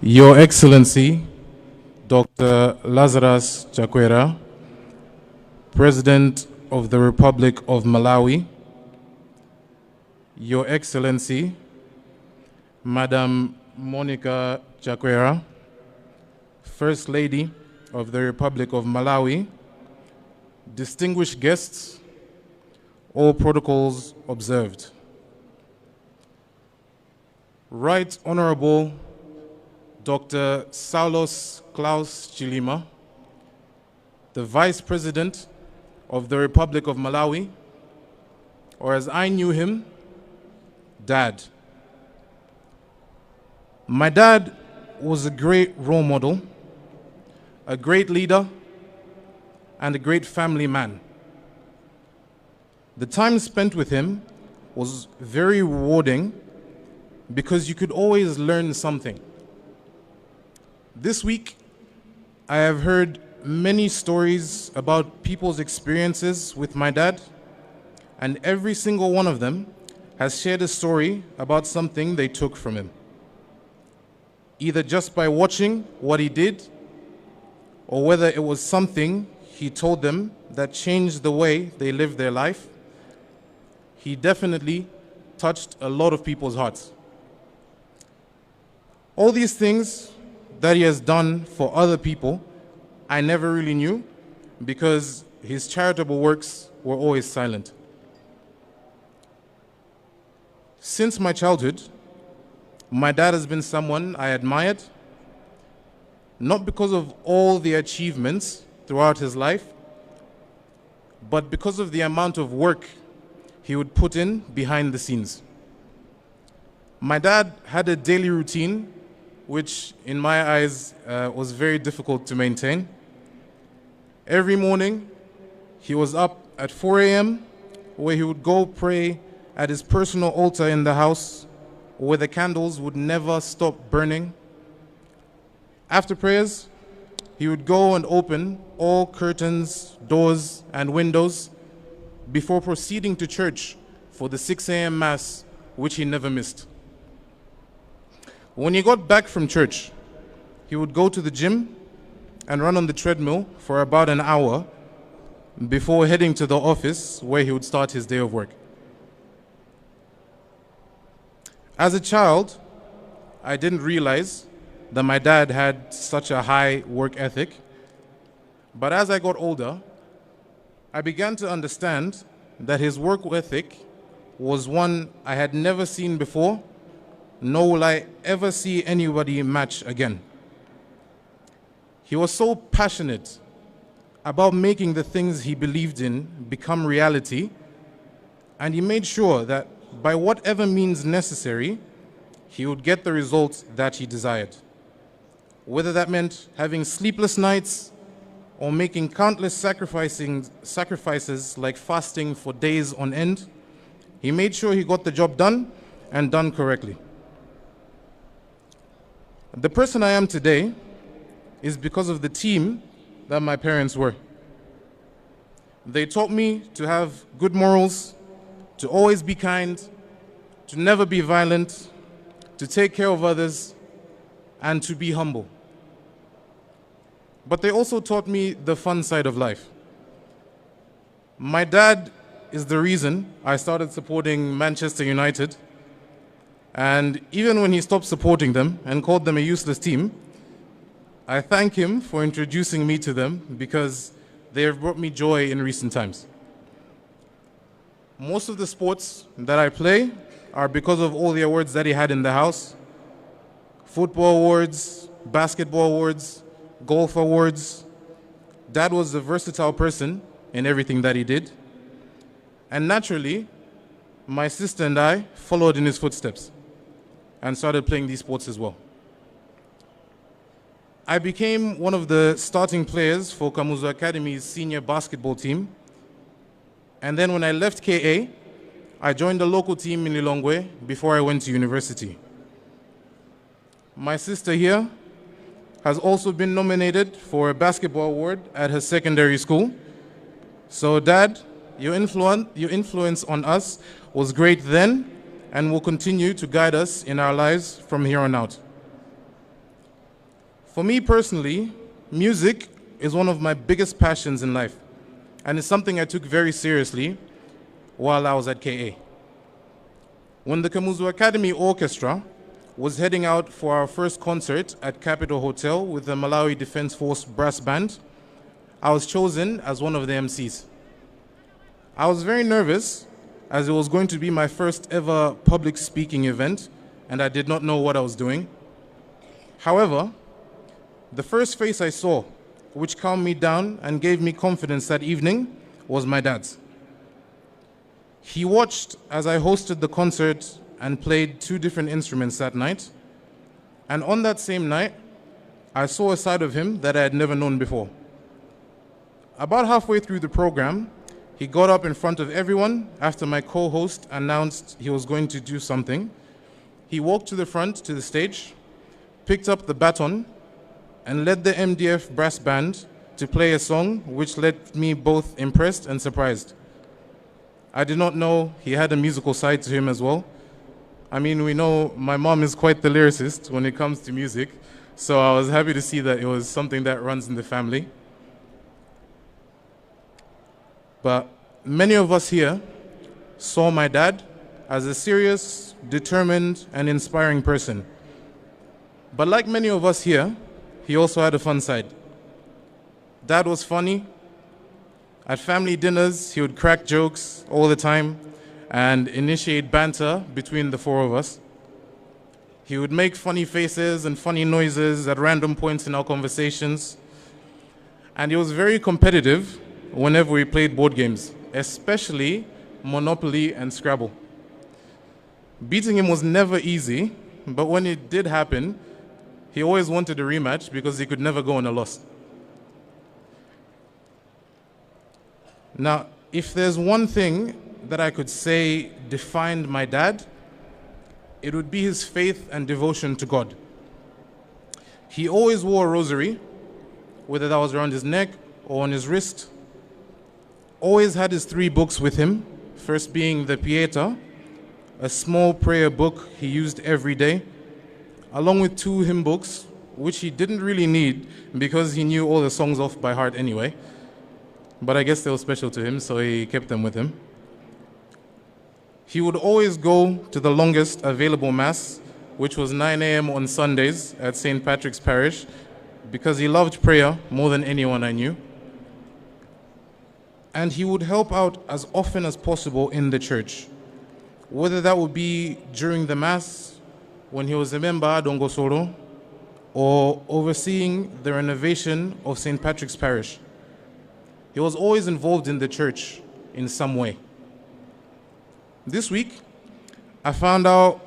Your Excellency, Dr. Lazarus Chakwera, President of the Republic of Malawi, Your Excellency, Madam Monica Chakwera, First Lady of the Republic of Malawi, distinguished guests, all protocols observed. Right Honorable Dr. Saulos Klaus Chilima, the Vice President of the Republic of Malawi, or as I knew him, Dad. My dad was a great role model, a great leader, and a great family man. The time spent with him was very rewarding because you could always learn something. This week, I have heard many stories about people's experiences with my dad, and every single one of them has shared a story about something they took from him, either just by watching what he did, or whether it was something he told them that changed the way they lived their life. He definitely touched a lot of people's hearts. All these things that he has done for other people, I never really knew because his charitable works were always silent. Since my childhood, my dad has been someone I admired, not because of all the achievements throughout his life, but because of the amount of work he would put in behind the scenes. My dad had a daily routine which in my eyes was very difficult to maintain. Every morning, he was up at 4 a.m., where he would go pray at his personal altar in the house, where the candles would never stop burning. After prayers, he would go and open all curtains, doors, and windows before proceeding to church for the 6 a.m. Mass, which he never missed. When he got back from church, he would go to the gym and run on the treadmill for about an hour before heading to the office where he would start his day of work. As a child, I didn't realize that my dad had such a high work ethic, but as I got older, I began to understand that his work ethic was one I had never seen before, nor will I ever see anybody match again. He was so passionate about making the things he believed in become reality, and he made sure that by whatever means necessary, he would get the results that he desired. Whether that meant having sleepless nights or making countless sacrifices like fasting for days on end, he made sure he got the job done and done correctly. The person I am today is because of the team that my parents were. They taught me to have good morals, to always be kind, to never be violent, to take care of others, and to be humble. But they also taught me the fun side of life. My dad is the reason I started supporting Manchester United. And even when he stopped supporting them and called them a useless team, I thank him for introducing me to them because they have brought me joy in recent times. Most of the sports that I play are because of all the awards that he had in the house. Football awards, basketball awards, golf awards. Dad was a versatile person in everything that he did. And naturally, my sister and I followed in his footsteps and started playing these sports as well. I became one of the starting players for Kamuzu Academy's senior basketball team. And then when I left KA, I joined the local team in Lilongwe before I went to university. My sister here has also been nominated for a basketball award at her secondary school. So Dad, your influence on us was great then and will continue to guide us in our lives from here on out. For me personally, music is one of my biggest passions in life, and it's something I took very seriously while I was at KA. When the Kamuzu Academy Orchestra was heading out for our first concert at Capitol Hotel with the Malawi Defense Force Brass Band, I was chosen as one of the MCs. I was very nervous as it was going to be my first ever public speaking event and I did not know what I was doing. However, the first face I saw, which calmed me down and gave me confidence that evening, was my dad's. He watched as I hosted the concert and played 2 different instruments that night. And on that same night, I saw a side of him that I had never known before. About halfway through the program, he got up in front of everyone after my co-host announced he was going to do something. He walked to the front to the stage, picked up the baton, and led the MDF brass band to play a song which left me both impressed and surprised. I did not know he had a musical side to him as well. I mean, we know my mom is quite the lyricist when it comes to music, so I was happy to see that it was something that runs in the family. But many of us here saw my dad as a serious, determined, and inspiring person. But like many of us here, he also had a fun side. Dad was funny. At family dinners, he would crack jokes all the time and initiate banter between the 4 of us. He would make funny faces and funny noises at random points in our conversations. And he was very competitive whenever we played board games, especially Monopoly and Scrabble. Beating him was never easy, but when it did happen, he always wanted a rematch because he could never go on a loss. Now, if there's one thing that I could say defined my dad, it would be his faith and devotion to God. He always wore a rosary, whether that was around his neck or on his wrist. Always had his 3 books with him, first being the Pieta, a small prayer book he used every day, along with 2 hymn books, which he didn't really need because he knew all the songs off by heart anyway. But I guess they were special to him, so he kept them with him. He would always go to the longest available Mass, which was 9 a.m. on Sundays at St. Patrick's Parish, because he loved prayer more than anyone I knew. And he would help out as often as possible in the church, whether that would be during the Mass, when he was a member at Dongosoro, or overseeing the renovation of St. Patrick's Parish. He was always involved in the church in some way. This week, I found out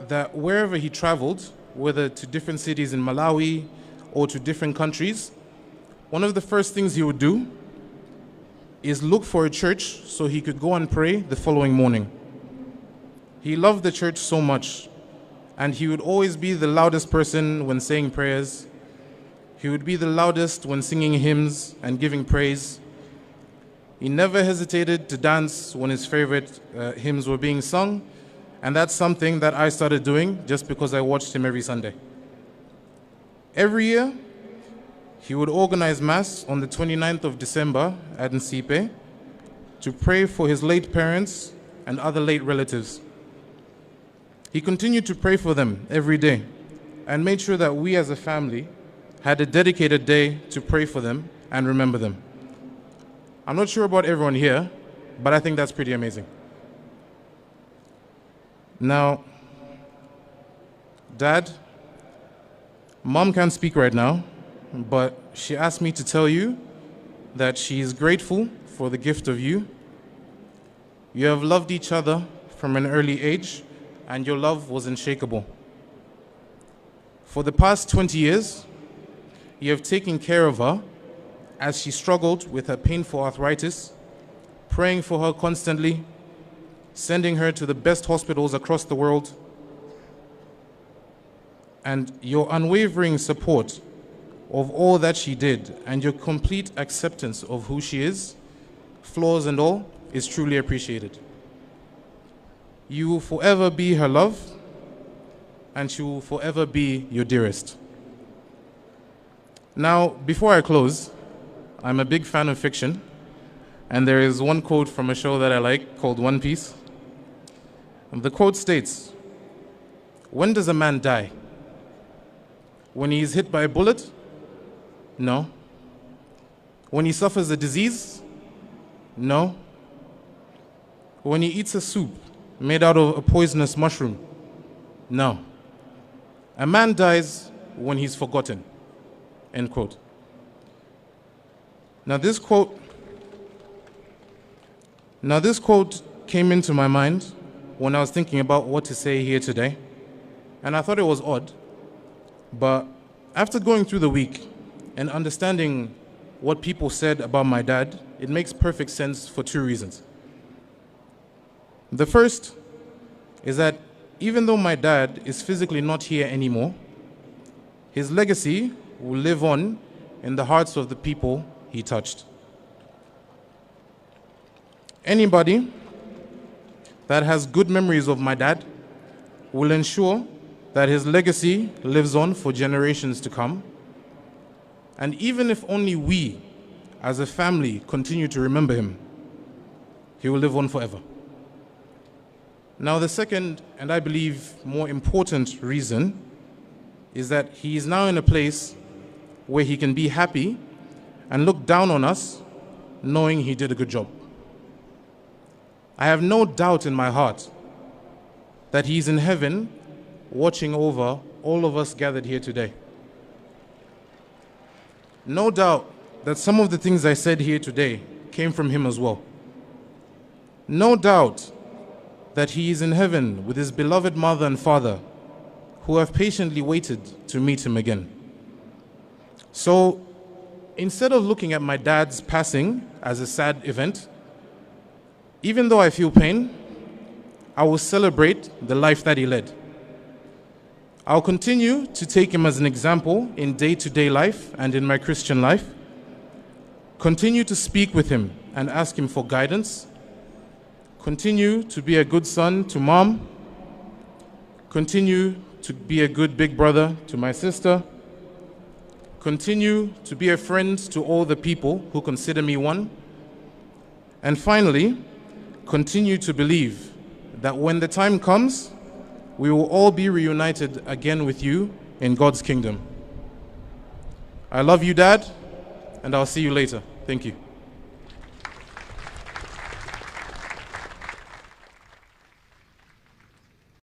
that wherever he traveled, whether to different cities in Malawi or to different countries, one of the first things he would do is look for a church so he could go and pray the following morning. He loved the church so much, and he would always be the loudest person when saying prayers. He would be the loudest when singing hymns and giving praise. He never hesitated to dance when his favorite hymns were being sung, and that's something that I started doing just because I watched him every Sunday. Every year, he would organize Mass on the 29th of December at Nsipe to pray for his late parents and other late relatives. He continued to pray for them every day and made sure that we as a family had a dedicated day to pray for them and remember them. I'm not sure about everyone here, but I think that's pretty amazing. Now, Dad, Mom can't speak right now, but she asked me to tell you that she is grateful for the gift of you. You have loved each other from an early age, and your love was unshakable. For the past 20 years, you have taken care of her as she struggled with her painful arthritis, praying for her constantly, sending her to the best hospitals across the world, and your unwavering support of all that she did and your complete acceptance of who she is, flaws and all, is truly appreciated. You will forever be her love, and she will forever be your dearest. Now, before I close, I'm a big fan of fiction, and there is one quote from a show that I like called One Piece. And the quote states, "When does a man die? When he is hit by a bullet? No. When he suffers a disease? No. When he eats a soup made out of a poisonous mushroom? No. A man dies when he's forgotten." End quote. Now this quote came into my mind when I was thinking about what to say here today, and I thought it was odd, but after going through the week and understanding what people said about my dad, it makes perfect sense for two reasons. The first is that even though my dad is physically not here anymore, his legacy will live on in the hearts of the people he touched. Anybody that has good memories of my dad will ensure that his legacy lives on for generations to come. And even if only we, as a family, continue to remember him, he will live on forever. Now, the second, and I believe more important reason, is that he is now in a place where he can be happy and look down on us knowing he did a good job. I have no doubt in my heart that he's in heaven watching over all of us gathered here today. No doubt that some of the things I said here today came from him as well. No doubt that he is in heaven with his beloved mother and father who have patiently waited to meet him again. So instead of looking at my dad's passing as a sad event, even though I feel pain, I will celebrate the life that he led. I'll continue to take him as an example in day-to-day life and in my Christian life. Continue to speak with him and ask him for guidance. Continue to be a good son to mom. Continue to be a good big brother to my sister. Continue to be a friend to all the people who consider me one. And finally, continue to believe that when the time comes, we will all be reunited again with you in God's kingdom. I love you, Dad, and I'll see you later. Thank you.